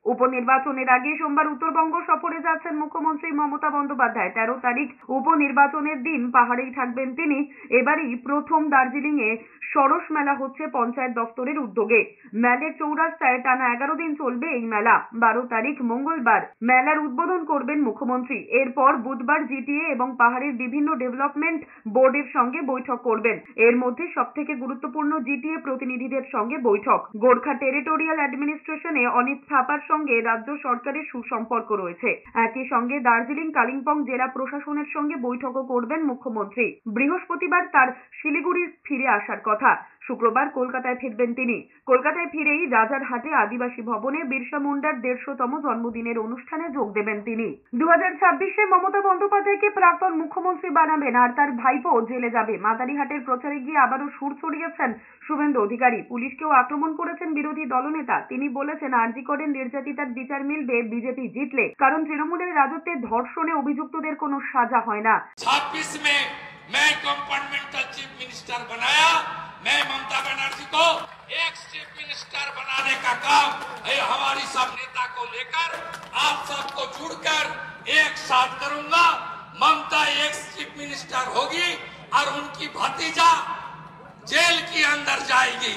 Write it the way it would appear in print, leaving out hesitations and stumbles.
উপনির্বাচনের আগে সোমবার উত্তরবঙ্গ সফরে যাচ্ছেন মুখ্যমন্ত্রী মমতা বন্দ্যোপাধ্যায়। 13 তারিখ উপনির্বাচনের দিন পাহাড়েই থাকবেন তিনি। এবারই প্রথম দার্জিলিং এ সরস মেলা হচ্ছে পঞ্চায়েত দপ্তরের উদ্যোগে। মেলার চৌরাস্তায় টানা 11 দিন চলবে এই মেলা। 12 তারিখ মঙ্গলবার মেলার উদ্বোধন করবেন মুখ্যমন্ত্রী। এরপর বুধবার জিটিএ এবং পাহাড়ের বিভিন্ন ডেভেলপমেন্ট বোর্ডের সঙ্গে বৈঠক করবেন। এর মধ্যে সবথেকে গুরুত্বপূর্ণ জিটিএ প্রতিনিধিদের সঙ্গে বৈঠক। গোর্খা টেরিটোরিয়াল অ্যাডমিনিস্ট্রেশনে অনিত থাপার সঙ্গে রাজ্য সরকারের সুসম্পর্ক রয়েছে। একই সঙ্গে দার্জিলিং কালিম্পং জেলা প্রশাসনের সঙ্গে বৈঠকও করবেন মুখ্যমন্ত্রী। বৃহস্পতিবার তার শিলিগুড়ি ফিরে আসার কথা। শুক্রবার কলকাতায় ফিরবেন তিনি। কলকাতায় ফিরেই রাজারহাটে আদিবাসী ভবনে বিরসা মুন্ডার 150তম জন্মদিনের অনুষ্ঠানে যোগ দেবেন তিনি। 2026-এ মমতা বন্দ্যোপাধ্যায়কে প্রাক্তন মুখ্যমন্ত্রী বানাবেন আর তার ভাইপো জেলে যাবে। মাদারিহাটের প্রচারে গিয়ে আবারও সুর ছড়িয়েছেন শুভেন্দু অধিকারী। পুলিশকেও আক্রমণ করেছেন বিরোধী দলনেতা। তিনি বলেছেন, আরজি করেন নির্যাতিতার বিচার মিলবে বিজেপি জিতলে, কারণ তৃণমূলের রাজত্বে ধর্ষণে অভিযুক্তদের কোনো সাজা হয় না। 26 में मैं कंपार्टमेंटल चीफ मिनिस्टर बनाया। मैं ममता बनर्जी को एक्स चीफ मिनिस्टर बनाने का काम हमारी सब नेता को लेकर आप सबको जुड़कर एक साथ करूंगा। ममता एक्स चीफ मिनिस्टर होगी और उनकी भतीजा जेल के अंदर जाएगी।